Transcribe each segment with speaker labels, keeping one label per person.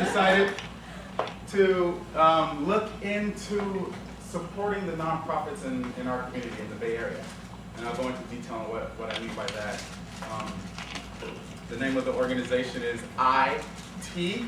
Speaker 1: decided to look into supporting the nonprofits in our community in the Bay Area. And I'll go into detail on what I mean by that. The name of the organization is IT.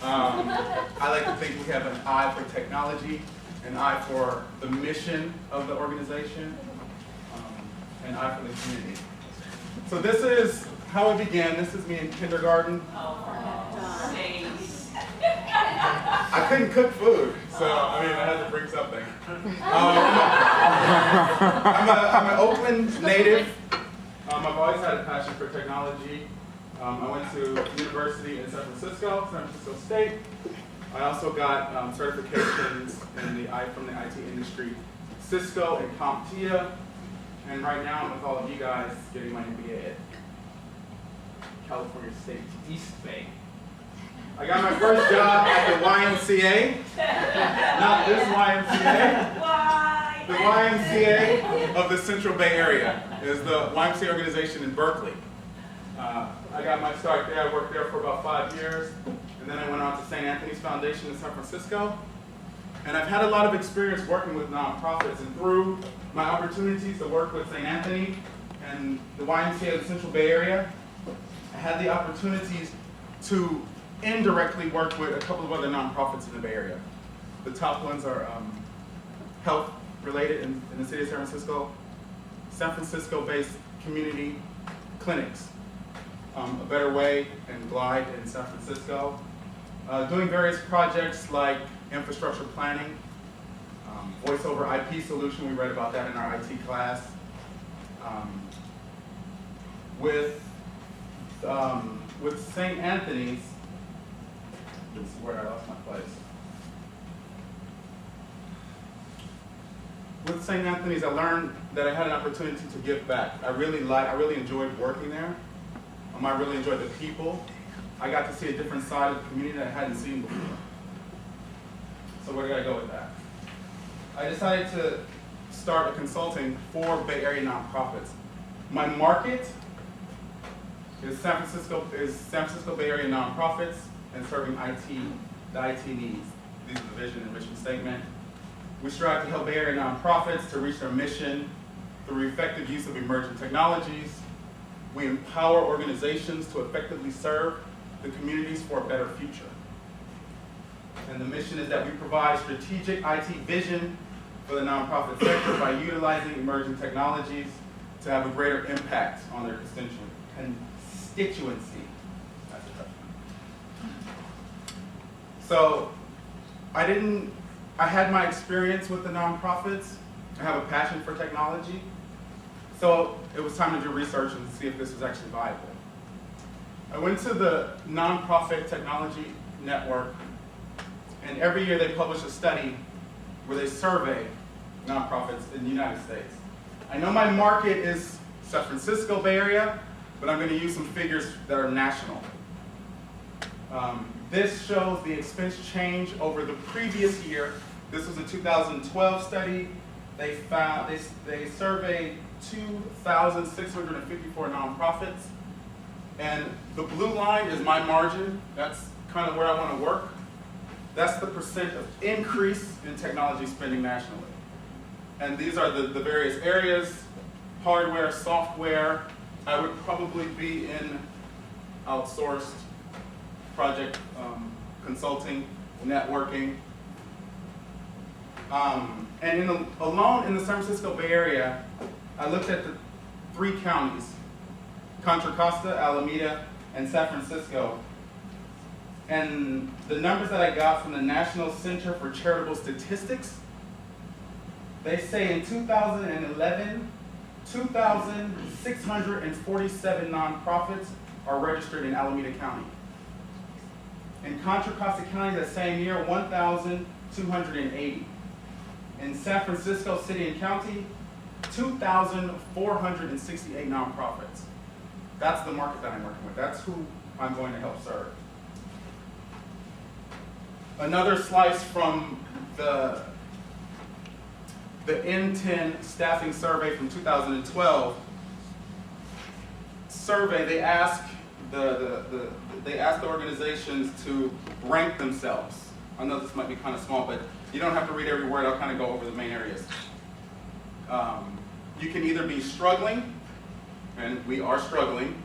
Speaker 1: I like to think we have an I for technology, an I for the mission of the organization, an I for the community. So this is how it began. This is me in kindergarten. I couldn't cook food, so I mean I had to bring something. I'm an Oakland native. I've always had a passion for technology. I went to university in San Francisco State. I also got certifications from the IT industry, Cisco and CompTIA, and right now I'm with all of you guys getting my MBA at California State East Bay. I got my first job at the YMCA, not this YMCA.
Speaker 2: Why?
Speaker 1: The YMCA of the Central Bay Area is the YMCA organization in Berkeley. I got my start there. I worked there for about 5 years, and then I went on to St. Anthony's Foundation in San Francisco. And I've had a lot of experience working with nonprofits, and through my opportunities to work with St. Anthony and the YMCA of the Central Bay Area, I had the opportunities to indirectly work with a couple of other nonprofits in the Bay Area. The top ones are health related in the city of San Francisco-based community clinics. A Better Way and Glide in San Francisco. Doing various projects like infrastructure planning, voice over IP solution, we read about that in our IT class. With St. Anthony's, this is where I lost my place. With St. Anthony's, I learned that I had an opportunity to give back. I really enjoyed working there. I really enjoyed the people. I got to see a different side of the community that I hadn't seen before. So where did I go with that? I decided to start a consulting for Bay Area nonprofits. My market is San Francisco Bay Area nonprofits and serving the IT needs. These are the vision and mission statement. We strive to help Bay Area nonprofits to reach their mission through effective use of emerging technologies. We empower organizations to effectively serve the communities for a better future. And the mission is that we provide strategic IT vision for the nonprofit sector by utilizing emerging technologies to have a greater impact on their constituency. That's a tough one. So I had my experience with the nonprofits. I have a passion for technology. So it was time to do research and see if this was actually viable. I went to the Nonprofit Technology Network, and every year they publish a study where they survey nonprofits in the United States. I know my market is San Francisco Bay Area, but I'm going to use some figures that are national. This shows the expense change over the previous year. This was a 2012 study. They surveyed 2,654 nonprofits, and the blue line is my margin. That's kind of where I want to work. That's the percent of increase in technology spending nationally. And these are the various areas: hardware, software. I would probably be in outsourced project consulting, networking. And alone in the San Francisco Bay Area, I looked at the 3 counties: Contra Costa, Alameda, and San Francisco. And the numbers that I got from the National Center for Charitable Statistics, they say in 2011, 2,647 nonprofits are registered in Alameda County. In Contra Costa County that same year, 1,280. In San Francisco City and County, 2,468 nonprofits. That's the market that I'm working with. That's who I'm going to help serve. Another slice from the N10 staffing survey from 2012 survey, they ask the they asked the organizations to rank themselves. I know this might be kind of small, but you don't have to read every word. I'll kind of go over the main areas. You can either be struggling, and we are struggling.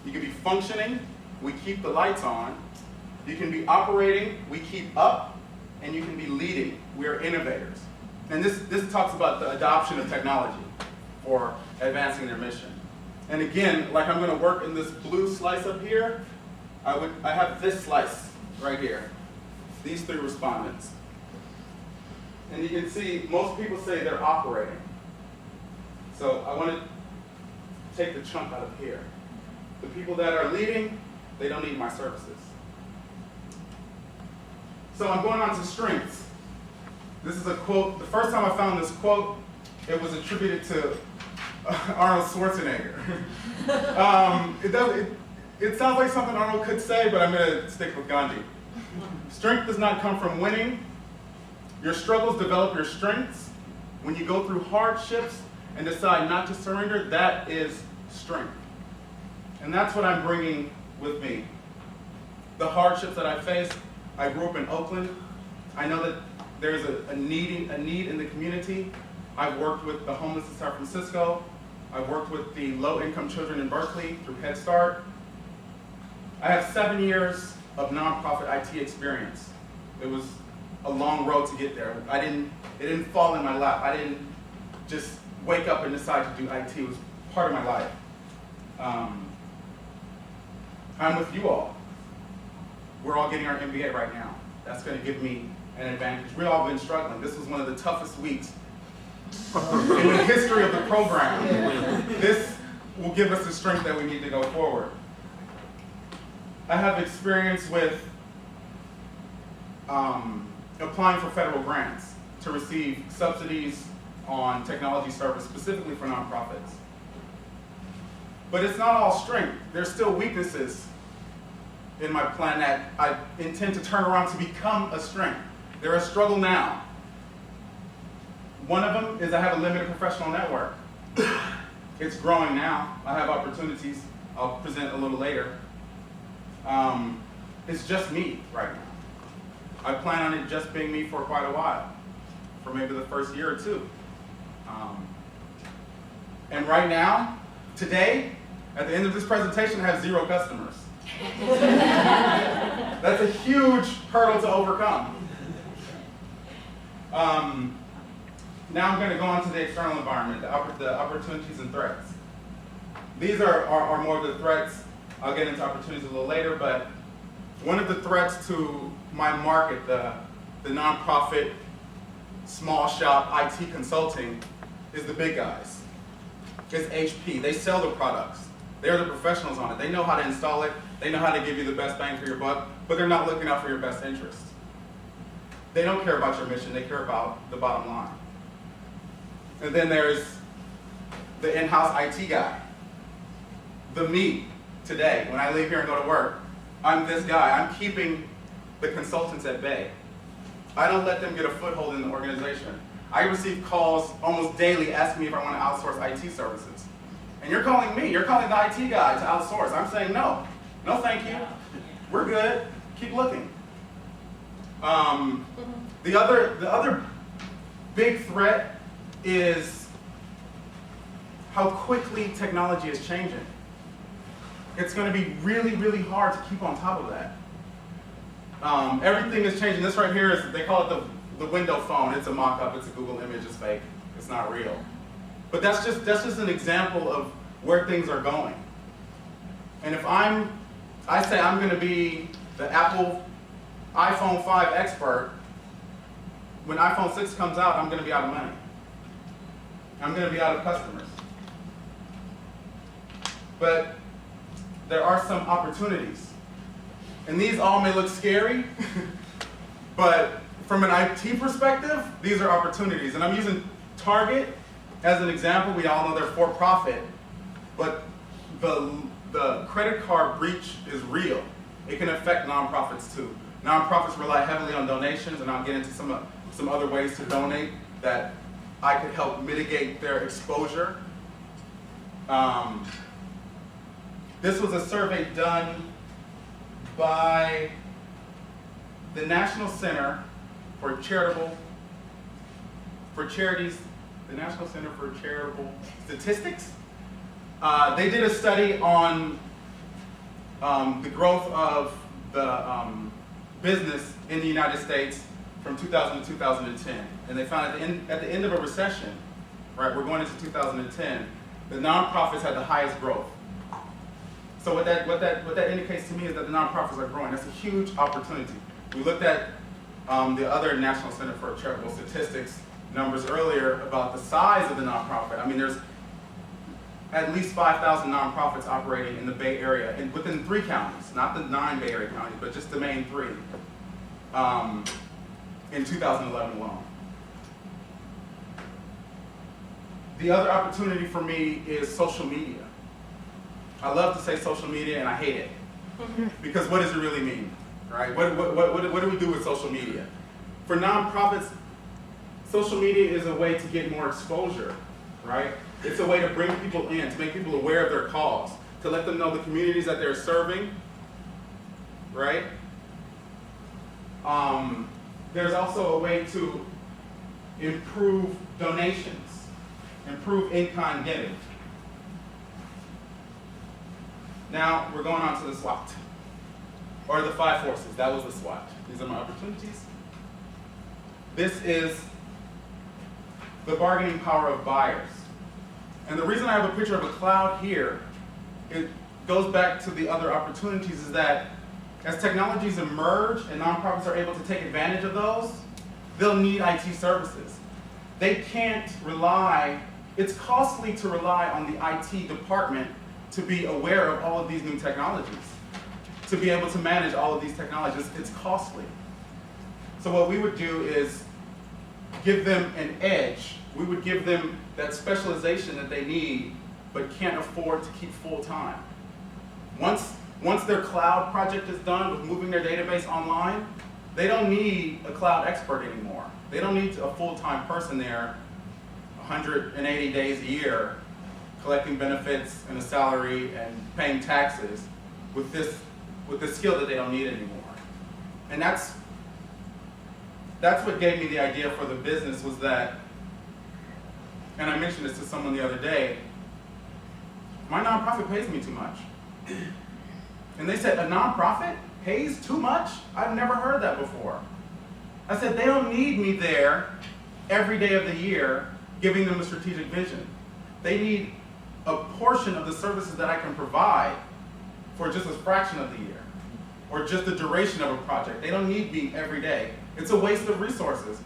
Speaker 1: You can be functioning, we keep the lights on. You can be operating, we keep up, and you can be leading, we are innovators. And this talks about the adoption of technology for advancing their mission. And again, like I'm going to work in this blue slice up here, I have this slice right here, these three respondents. And you can see most people say they're operating. So I want to take the chunk out of here. The people that are leading, they don't need my services. So I'm going on to strengths. This is a quote. The first time I found this quote, it was attributed to Arnold Schwarzenegger. It sounds like something Arnold could say, but I'm going to stick with Gandhi. Strength does not come from winning. Your struggles develop your strengths. When you go through hardships and decide not to surrender, that is strength. And that's what I'm bringing with me. The hardships that I faced, I grew up in Oakland. I know that there's a need in the community. I've worked with the homeless in San Francisco. I've worked with the low-income children in Berkeley through Head Start. I have 7 years of nonprofit IT experience. It was a long road to get there. It didn't fall in my lap. I didn't just wake up and decide to do IT. It was part of my life. I'm with you all. We're all getting our MBA right now. That's going to give me an advantage. We've all been struggling. This was one of the toughest weeks in the history of the program. This will give us the strength that we need to go forward. I have experience with applying for federal grants to receive subsidies on technology service, specifically for nonprofits. But it's not all strength. There's still weaknesses in my plan that I intend to turn around to become a strength. They're a struggle now. One of them is I have a limited professional network. It's growing now. I have opportunities I'll present a little later. It's just me right now. I plan on it just being me for quite a while, for maybe the first year or two. And right now, today, at the end of this presentation, I have 0 customers. That's a huge hurdle to overcome. Now I'm going to go on to the external environment, the opportunities and threats. These are more of the threats. I'll get into opportunities a little later, but one of the threats to my market, the nonprofit, small shop IT consulting, is the big guys. It's HP. They sell the products. They're the professionals on it. They know how to install it. They know how to give you the best bang for your buck, but they're not looking out for your best interest. They don't care about your mission. They care about the bottom line. And then there's the in-house IT guy. The me today, when I leave here and go to work, I'm this guy. I'm keeping the consultants at bay. I don't let them get a foothold in the organization. I receive calls almost daily asking me if I want to outsource IT services. And you're calling me, you're calling the IT guy to outsource. I'm saying no. No thank you. We're good. Keep looking. The other big threat is how quickly technology is changing. It's going to be really, really hard to keep on top of that. Everything is changing. This right here is, they call it the window phone. It's a mock-up. It's a Google image. It's fake. It's not real. But that's just an example of where things are going. And if I say I'm going to be the Apple iPhone 5 expert, when iPhone 6 comes out, I'm going to be out of money. I'm going to be out of customers. But there are some opportunities. And these all may look scary, but from an IT perspective, these are opportunities. And I'm using Target as an example. We all know they're for profit, but the credit card breach is real. It can affect nonprofits too. Nonprofits rely heavily on donations, and I'll get into some other ways to donate that I could help mitigate their exposure. This was a survey done by the National Center for Charities, the National Center for Charitable Statistics. They did a study on the growth of the business in the United States from 2000 to 2010. And they found at the end of a recession, right, we're going into 2010, the nonprofits had the highest growth. So what that indicates to me is that the nonprofits are growing. That's a huge opportunity. We looked at the other National Center for Charitable Statistics numbers earlier about the size of the nonprofit. I mean, there's at least 5,000 nonprofits operating in the Bay Area, within 3 counties, not the 9 Bay Area counties, but just the main 3, in 2011 alone. The other opportunity for me is social media. I love to say social media and I hate it. Because what does it really mean, right? What do we do with social media? For nonprofits, social media is a way to get more exposure, right? It's a way to bring people in, to make people aware of their cause, to let them know the communities that they're serving, right? There's also a way to improve donations, improve in-kind giving. Now we're going on to the SWOT, or the 5 forces. That was the SWOT. These are my opportunities. This is the bargaining power of buyers. And the reason I have a picture of a cloud here, it goes back to the other opportunities, is that as technologies emerge and nonprofits are able to take advantage of those, they'll need IT services. They can't rely, it's costly to rely on the IT department to be aware of all of these new technologies, to be able to manage all of these technologies. It's costly. So what we would do is give them an edge. We would give them that specialization that they need, but can't afford to keep full time. Once their cloud project is done with moving their database online, they don't need a cloud expert anymore. They don't need a full-time person there 180 days a year collecting benefits and a salary and paying taxes with this skill that they don't need anymore. And that's what gave me the idea for the business, was that, and I mentioned this to someone the other day, my nonprofit pays me too much. And they said, a nonprofit pays too much? I've never heard that before. I said, they don't need me there every day of the year giving them a strategic vision. They need a portion of the services that I can provide for just a fraction of the year, or just the duration of a project. They don't need me every day. It's a waste of resources.